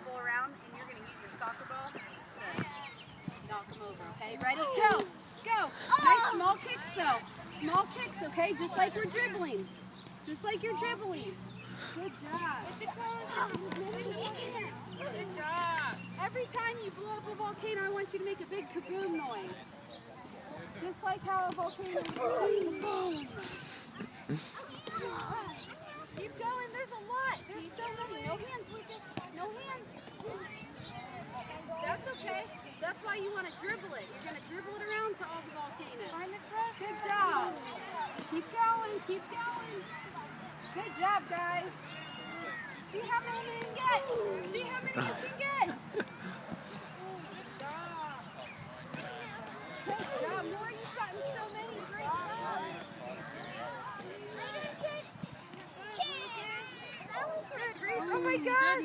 dribble around, and you're going to use your soccer ball to knock them over, okay? Ready? Go! Go! Nice small kicks, though. Small kicks, okay? Just like we're dribbling. Just like you're dribbling. Good job. Good job. Every time you blow up a volcano, I want you to make a big kaboom noise. Just like how a volcano is kaboom. Keep going. There's a lot. There's so many. No hands. No hands. That's okay. That's why you want to dribble it. You're going to dribble it around to all the volcanoes. Find the trash. Good job. Keep going. Keep going. Good job, guys. See how many you can get. See how many you can get. Good job. Nora, you've gotten so many. Great job. Oh my gosh.